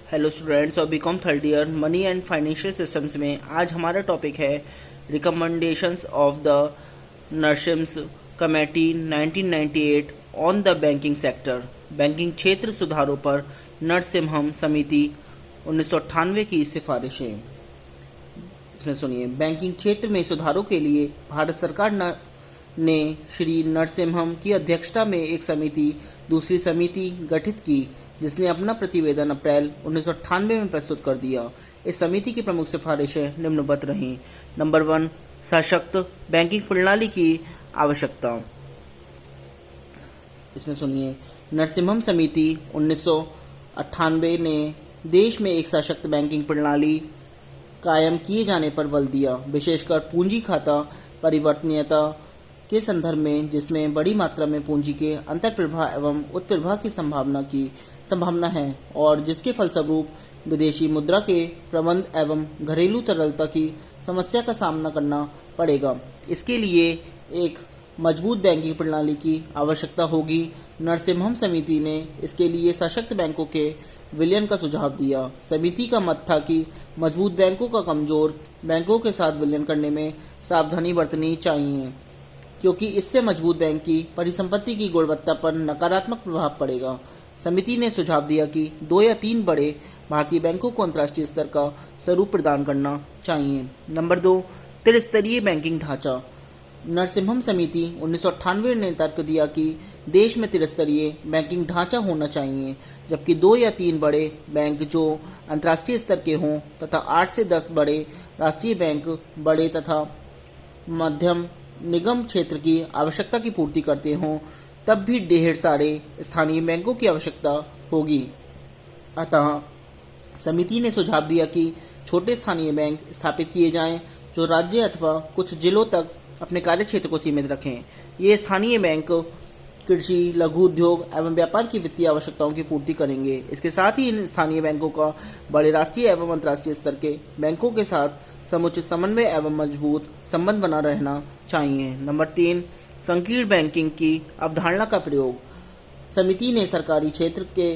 Hello students और B Com third year money and financial systems में आज हमारा टॉपिक है recommendations of the Narasimham committee 1998 on the banking sector. Banking क्षेत्र सुधारों पर नरसिम्हम समिति 1998 की सिफारिशें। इसमें सुनिए, बैंकिंग क्षेत्र में सुधारों के लिए भारत सरकार ने श्री नरसिम्हम की अध्यक्षता में एक दूसरी समिति गठित की, जिसने अपना प्रतिवेदन अप्रैल 1998 में प्रस्तुत कर दिया। इस समिति की प्रमुख सिफारिशें निम्नवत रहीं। नंबर 1, सशक्त बैंकिंग प्रणाली की आवश्यकता। इसमें सुनिए, नरसिम्हम समिति 1998 ने देश में एक सशक्त बैंकिंग प्रणाली कायम किए जाने पर बल दिया, विशेषकर पूंजी खाता परिवर्तनीयता के संदर्भ में, जिसमें बड़ी मात्रा में पूंजी के अंतर्प्रवाह एवं उत्प्रवाह की संभावना है और जिसके फलस्वरूप विदेशी मुद्रा के प्रबंध एवं घरेलू तरलता की समस्या का सामना करना पड़ेगा। इसके लिए एक मजबूत बैंकिंग प्रणाली की आवश्यकता होगी। नरसिम्हम समिति ने इसके लिए सशक्त बैंकों के विलयन का सुझाव दिया। समिति का मत था कि मजबूत बैंकों का कमजोर बैंकों के साथ विलयन करने में सावधानी बरतनी चाहिए, क्योंकि इससे मजबूत बैंक की परिसंपत्ति की गुणवत्ता पर नकारात्मक प्रभाव पड़ेगा। समिति ने सुझाव दिया कि 2 या 3 बड़े भारतीय बैंकों को अंतर्राष्ट्रीय स्तर का स्वरूप प्रदान करना चाहिए। नंबर 2, त्रिस्तरीय बैंकिंग ढांचा। नरसिम्हम समिति 1998 ने तर्क दिया कि देश में त्रिस्तरीय बैंकिंग ढांचा होना चाहिए, जबकि 2 या 3 बड़े बैंक जो अंतर्राष्ट्रीय स्तर के हों तथा 8 से 10 बड़े राष्ट्रीय बैंक बड़े तथा मध्यम निगम क्षेत्र की आवश्यकता की पूर्ति करते हों, तब भी ढेर सारे स्थानीय बैंकों की आवश्यकता होगी। अतः समिति ने सुझाव दिया कि छोटे स्थानीय बैंक स्थापित किए जाएं, जो राज्य अथवा कुछ जिलों तक अपने कार्य क्षेत्र को सीमित रखें। ये स्थानीय बैंक कृषि, लघु उद्योग एवं व्यापार की वित्तीय आवश्यकताओं की पूर्ति करेंगे। इसके साथ ही इन स्थानीय बैंकों का बड़े राष्ट्रीय एवं अंतर्राष्ट्रीय स्तर के बैंकों के साथ समुचित समन्वय एवं मजबूत संबंध बना रहना चाहिए। नंबर 3, संकीर्ण बैंकिंग की अवधारणा का प्रयोग। समिति ने सरकारी क्षेत्र के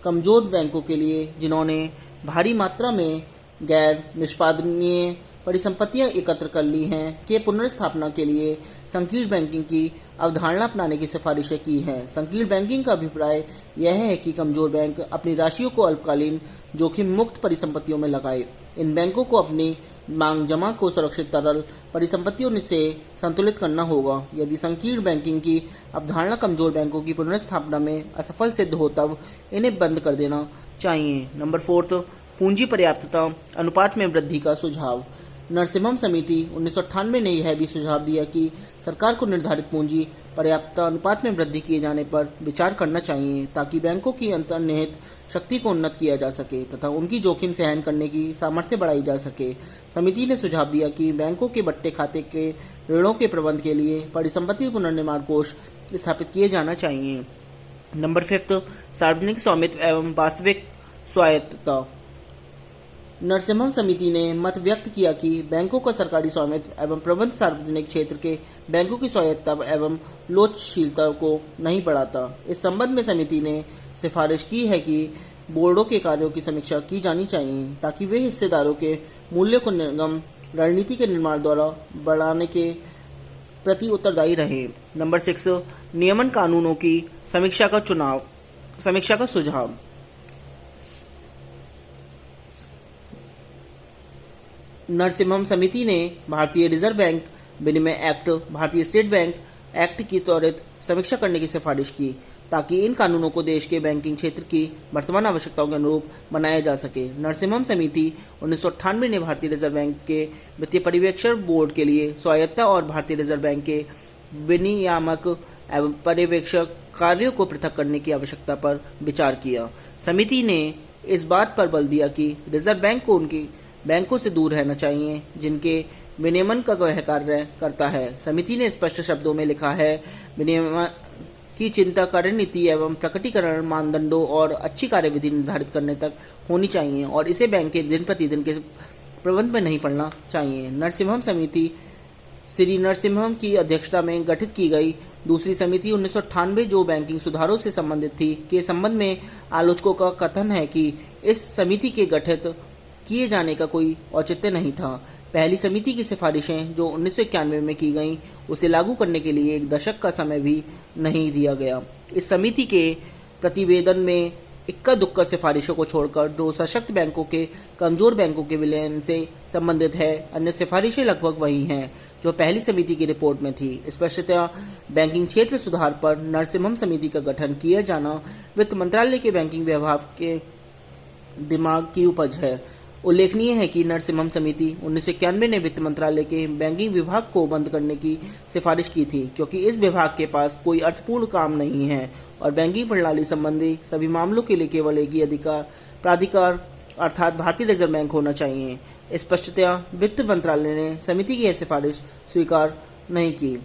कमजोर बैंकों के लिए, जिन्होंने भारी मात्रा में गैर निष्पादनीय परिसंपत्तियां एकत्र कर ली हैं, के पुनर्स्थापना के लिए संकीर्ण बैंकिंग की अवधारणा अपनाने की सिफारिशें की हैं। संकीर्ण बैंकिंग का अभिप्राय यह है कि कमजोर बैंक अपनी राशियों को अल्पकालीन जोखिम मुक्त परिसंपत्तियों में लगाए। इन बैंकों को अपनी मांग जमा को सुरक्षित तरल परिसंपत्तियों से संतुलित करना होगा। यदि संकीर्ण बैंकिंग की अवधारणा कमजोर बैंकों की पुनर्स्थापना में असफल सिद्ध हो, तब इन्हें बंद कर देना चाहिए। नंबर 4, पूंजी पर्याप्तता अनुपात में वृद्धि का सुझाव। नरसिम्हम समिति 1998 ने यह भी सुझाव दिया कि सरकार को निर्धारित पूंजी पर्याप्तता अनुपात में वृद्धि किए जाने पर विचार करना चाहिए, ताकि बैंकों की अंतर्निहित शक्ति को उन्नत किया जा सके तथा उनकी जोखिम सहन करने की सामर्थ्य बढ़ाई जा सके। समिति ने सुझाव दिया कि बैंकों के बट्टे खाते के ऋणों के प्रबंध के लिए परिसंपत्ति पुनर्निर्माण कोष स्थापित किए जाना चाहिए। नंबर 5, सार्वजनिक स्वामित्व एवं वास्तविक स्वायत्तता। नरसिम्हम समिति ने मत व्यक्त किया कि बैंकों का सरकारी स्वामित्व एवं प्रबंध सार्वजनिक क्षेत्र के बैंकों की स्वायत्तता एवं लोचशीलता को नहीं बढ़ाता। इस संबंध में समिति ने सिफारिश की है कि बोर्डों के कार्यों की समीक्षा की जानी चाहिए, ताकि वे हिस्सेदारों के मूल्य को निगम रणनीति के निर्माण द्वारा बढ़ाने के प्रति उत्तरदायी रहे। नंबर 6, नियमन कानूनों की समीक्षा का सुझाव। नरसिम्हम समिति ने भारतीय रिजर्व बैंक विनिमय एक्ट, भारतीय स्टेट बैंक एक्ट की त्वरित समीक्षा करने की सिफारिश की, ताकि इन कानूनों को देश के बैंकिंग क्षेत्र की वर्तमान आवश्यकताओं के अनुरूप बनाया जा सके। नरसिम्हम समिति 1998 ने भारतीय रिजर्व बैंक के वित्तीय पर्यवेक्षण बोर्ड के लिए स्वायत्तता और भारतीय रिजर्व बैंक के विनियामक एवं पर्यवेक्षक कार्यों को पृथक करने की आवश्यकता पर विचार किया। समिति ने इस बात पर बल दिया कि रिजर्व बैंक को उनकी बैंकों से दूर रहना चाहिए, जिनके विनियमन का वह कार्य करता है। समिति ने स्पष्ट शब्दों में लिखा है, विनियमन की चिंता कार्यनीति एवं प्रकटीकरण मानदंडों और अच्छी कार्यविधि निर्धारित करने तक होनी चाहिए और इसे बैंक के दिन प्रतिदिन के प्रबंध में नहीं पड़ना चाहिए। नरसिम्हम समिति श्री नरसिम्हम की अध्यक्षता में गठित की गई दूसरी समिति 1998 जो बैंकिंग सुधारों से संबंधित थी के संबंध में आलोचकों का कथन है कि इस समिति के गठित किए जाने का कोई औचित्य नहीं था। पहली समिति की सिफारिशें जो 1991 में की गईं, उसे लागू करने के लिए 1 दशक का समय भी नहीं दिया गया। इस समिति के प्रतिवेदन में इक्का दुक्का सिफारिशों को छोड़कर जो सशक्त बैंकों के कमजोर बैंकों के विलयन से संबंधित है, अन्य सिफारिशें लगभग वही हैं जो पहली समिति की रिपोर्ट में थी। स्पष्टतः बैंकिंग क्षेत्र सुधार पर नरसिम्हम समिति का गठन किया जाना वित्त मंत्रालय के बैंकिंग विभाग के दिमाग की उपज है। उल्लेखनीय है कि नरसिम्हम समिति 1991 ने वित्त मंत्रालय के बैंकिंग विभाग को बंद करने की सिफारिश की थी, क्योंकि इस विभाग के पास कोई अर्थपूर्ण काम नहीं है और बैंकिंग प्रणाली संबंधी सभी मामलों के लिए केवल एक ही प्राधिकार अर्थात भारतीय रिजर्व बैंक होना चाहिए। स्पष्टतया वित्त मंत्रालय ने समिति की यह सिफारिश स्वीकार नहीं की।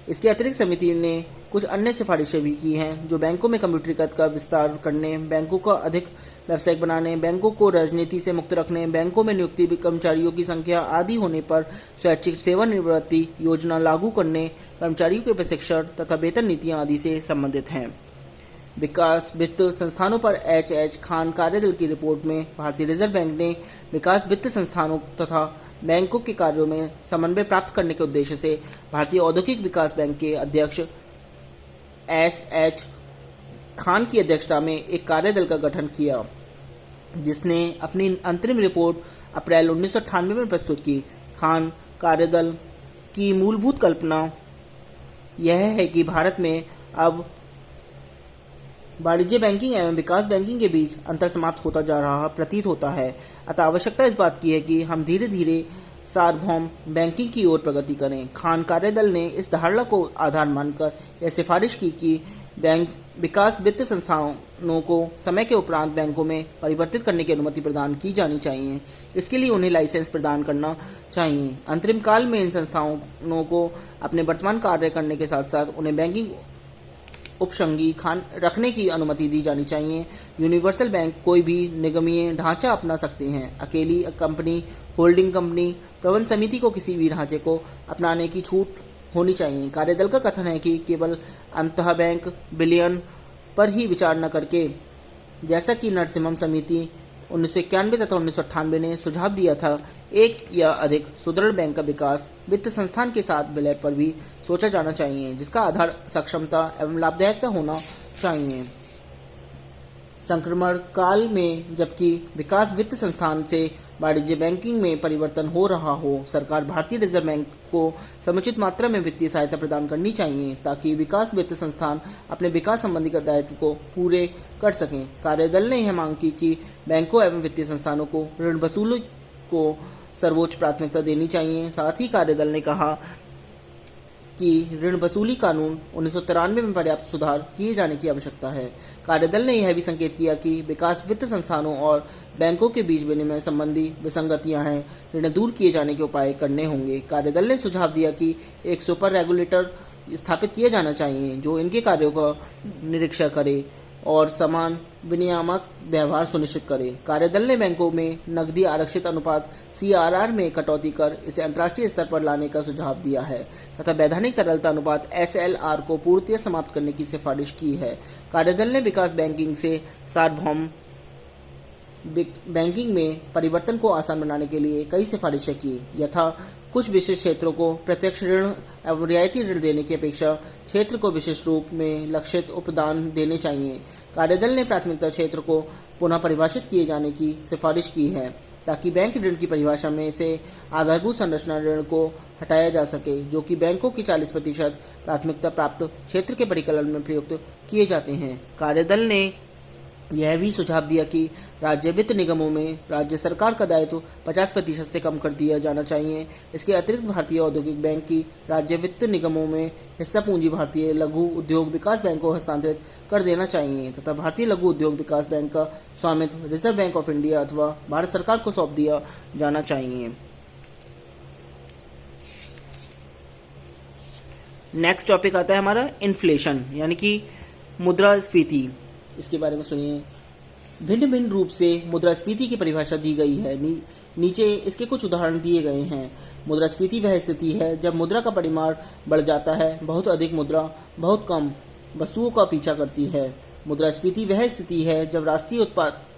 इसके अतिरिक्त समिति ने कुछ अन्य सिफारिशें भी की हैं जो बैंकों में कंप्यूटरीकृत का विस्तार करने, बैंकों को अधिक व्यावसायिक बनाने, बैंकों को राजनीति से मुक्त रखने, बैंकों में नियुक्ति कर्मचारियों की संख्या आदि होने पर स्वैच्छिक सेवानिवृत्ति योजना लागू करने, कर्मचारियों के प्रशिक्षण तथा वेतन नीतियां आदि से संबंधित हैं। विकास वित्त संस्थानों पर H. खान कार्यदल की रिपोर्ट में भारतीय रिजर्व बैंक ने विकास वित्त संस्थानों तथा बैंकों के कार्यों में समन्वय प्राप्त करने के उद्देश्य से भारतीय औद्योगिक विकास बैंक के अध्यक्ष S. खान की अध्यक्षता में एक कार्यदल का गठन किया, जिसने अपनी अंतरिम रिपोर्ट अप्रैल 1998 में प्रस्तुत की। खान कार्यदल की मूलभूत कल्पना यह है कि भारत में अब वाणिज्य बैंकिंग एवं विकास बैंकिंग के बीच अंतर समाप्त होता जा रहा प्रतीत होता है। अतः आवश्यकता इस बात की है कि हम धीरे धीरे सार्वभौम बैंकिंग की ओर प्रगति करें। खान कार्यदल ने इस धारणा को आधार मानकर यह सिफारिश की कि बैंक विकास वित्त संस्थानों को समय के उपरांत बैंकों में परिवर्तित करने की अनुमति प्रदान की जानी चाहिए। इसके लिए उन्हें लाइसेंस प्रदान करना चाहिए। अंतरिम काल में इन संस्थानों को अपने वर्तमान कार्य करने के साथ साथ उन्हें बैंकिंग उपसंघी रखने की अनुमति दी जानी चाहिए। यूनिवर्सल बैंक कोई भी निगमीय ढांचा अपना सकते हैं। अकेली कंपनी, होल्डिंग कंपनी, प्रबंध समिति को किसी भी ढांचे को अपनाने की छूट होनी चाहिए। कार्यदल का कथन है कि केवल अंतः बैंक विलयन पर ही विचार न करके, जैसा कि नरसिम्हम समिति 1991 तथा 1998 ने सुझाव दिया था, एक या अधिक सुदृढ़ बैंक का विकास वित्त संस्थान के साथ विलय पर भी सोचा जाना चाहिए, जिसका आधार सक्षमता एवं लाभदायकता होना चाहिए। संक्रमण काल में जबकि विकास वित्त संस्थान से वाणिज्य बैंकिंग में परिवर्तन हो रहा हो, सरकार भारतीय रिजर्व बैंक को समुचित मात्रा में वित्तीय सहायता प्रदान करनी चाहिए ताकि विकास वित्त संस्थान अपने विकास संबंधी दायित्व को पूरे कर सकें। कार्यदल ने यह मांग की कि बैंकों एवं वित्तीय संस्थानों को ऋण वसूली को सर्वोच्च प्राथमिकता देनी चाहिए। साथ ही कार्यदल ने कहा कि ऋण वसूली कानून 1993 में पर्याप्त सुधार किए जाने की आवश्यकता है। कार्यदल ने यह भी संकेत किया कि विकास वित्त संस्थानों और बैंकों के बीच विनिमय संबंधी विसंगतियां हैं, जिन्हें दूर किए जाने के उपाय करने होंगे। कार्यदल ने सुझाव दिया कि एक सुपर रेगुलेटर स्थापित किया जाना चाहिए जो इनके कार्यों का निरीक्षण करे और समान विनियामक व्यवहार सुनिश्चित करे। कार्यदल ने बैंकों में नकदी आरक्षित अनुपात CRR में कटौती कर इसे अंतर्राष्ट्रीय स्तर पर लाने का सुझाव दिया है तथा वैधानिक तरलता अनुपात SLR को पूर्णतः समाप्त करने की सिफारिश की है। कार्यदल ने विकास बैंकिंग से सार्वभौम बैंकिंग में परिवर्तन को आसान बनाने के लिए कई सिफारिशें की, यथा कुछ विशेष क्षेत्रों को प्रत्यक्ष ऋण एवं रियायती ऋण देने की अपेक्षा क्षेत्र को विशिष्ट रूप में लक्षित उपदान देने चाहिए। कार्यदल ने प्राथमिकता क्षेत्र को पुनः परिभाषित किए जाने की सिफारिश की है ताकि बैंक ऋण की परिभाषा में से आधारभूत संरचना ऋण को हटाया जा सके, जो कि बैंकों की 40% प्राथमिकता प्राप्त क्षेत्र के परिकलन में प्रयुक्त किए जाते हैं। कार्यदल ने यह भी सुझाव दिया कि राज्य वित्त निगमों में राज्य सरकार का दायित्व 50% से कम कर दिया जाना चाहिए। इसके अतिरिक्त भारतीय औद्योगिक बैंक की राज्य वित्त निगमों में हिस्सा पूंजी भारतीय लघु उद्योग विकास बैंक को हस्तांतरित कर देना चाहिए तथा भारतीय लघु उद्योग विकास बैंक का स्वामित्व रिजर्व बैंक ऑफ इंडिया अथवा भारत सरकार को सौंप दिया जाना चाहिए। नेक्स्ट टॉपिक आता है हमारा इन्फ्लेशन यानी कि मुद्रास्फीति। इसके बारे में सुनिए। भिन्न भिन्न रूप से मुद्रास्फीति की परिभाषा दी गई है। नीचे इसके कुछ उदाहरण दिए गए हैं। मुद्रास्फीति वह स्थिति है जब मुद्रा का परिमाण बढ़ जाता है, बहुत अधिक मुद्रा बहुत कम वस्तुओं का पीछा करती है। मुद्रास्फीति वह स्थिति है जब राष्ट्रीय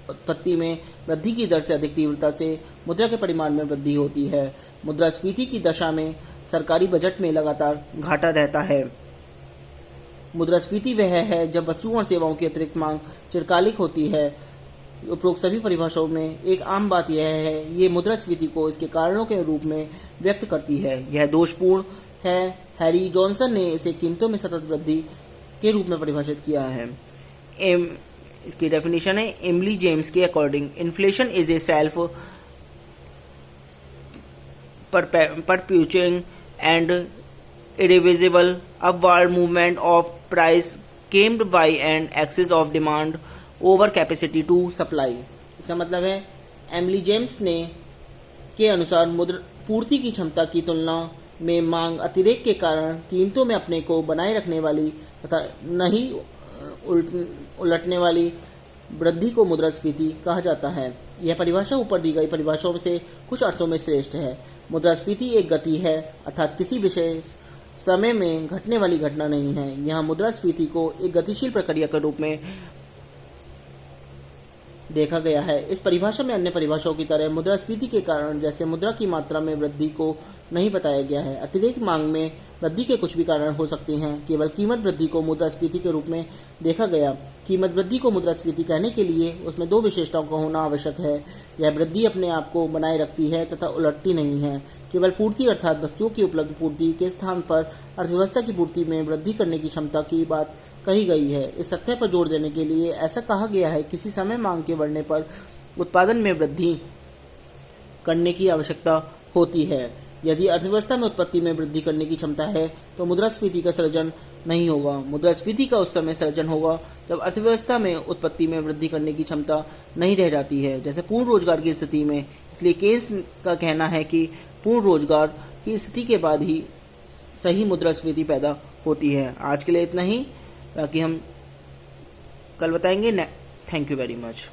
उत्पत्ति में वृद्धि की दर से अधिक तीव्रता से मुद्रा के परिमाण में वृद्धि होती है। मुद्रास्फीति की दशा में सरकारी बजट में लगातार घाटा रहता है। मुद्रास्फीति वह है जब वस्तुओं और सेवाओं की अतिरिक्त मांग चिरकालिक होती है। उपरोक्त सभी परिभाषाओं में एक आम बात यह है, ये मुद्रास्फीति को इसके कारणों के रूप में व्यक्त करती है। यह दोषपूर्ण है। हैरी जॉनसन ने इसे कीमतों में सतत वृद्धि के रूप में परिभाषित किया है। इसकी डेफिनेशन है एमिली जेम्स के according, inflation is a self perpetuating and irreversible upward movement of price caused by an excess of demand over capacity to supply। इसका मतलब है एमिली जेम्स ने के अनुसार पूर्ति की क्षमता की तुलना में मांग अतिरेक के कारण कीमतों में अपने को बनाए रखने वाली तथा नहीं उलटने वाली वृद्धि को मुद्रास्फीति कहा जाता है। यह परिभाषा ऊपर दी गई परिभाषाओं से कुछ अर्थों में श्रेष्ठ है। मुद्रास्फीति एक गति है, अर्थात किसी विशेष समय में घटने वाली घटना नहीं है। यहाँ मुद्रास्फीति को एक गतिशील प्रक्रिया के रूप में देखा गया है। इस परिभाषा में अन्य परिभाषाओं की तरह मुद्रास्फीति के कारण जैसे मुद्रा की मात्रा में वृद्धि को नहीं बताया गया है। अतिरिक्त मांग में वृद्धि के कुछ भी कारण हो सकते हैं। केवल कीमत वृद्धि को मुद्रास्फीति के रूप में देखा गया। कीमत वृद्धि को मुद्रास्फीति कहने के लिए उसमें दो विशेषताओं का होना आवश्यक है। यह वृद्धि अपने आप को बनाए रखती है तथा उलटती नहीं है। केवल पूर्ति अर्थात वस्तुओं की उपलब्ध पूर्ति के स्थान पर अर्थव्यवस्था की पूर्ति में वृद्धि करने की क्षमता की बात कही गई है। इस तथ्य पर जोर देने के लिए ऐसा कहा गया है, किसी समय मांग के बढ़ने पर उत्पादन में वृद्धि करने की आवश्यकता होती है। यदि अर्थव्यवस्था में उत्पत्ति में वृद्धि करने की क्षमता है तो मुद्रास्फीति का सृजन नहीं होगा। मुद्रास्फीति का उस समय सृजन होगा जब अर्थव्यवस्था में उत्पत्ति में वृद्धि करने की क्षमता नहीं रह जाती है, जैसे पूर्ण रोजगार की स्थिति में। इसलिए केस का कहना है कि पूर्ण रोजगार की स्थिति के बाद ही सही मुद्रास्फीति पैदा होती है। आज के लिए इतना ही, बाकी हम कल बताएंगे। Thank you very much.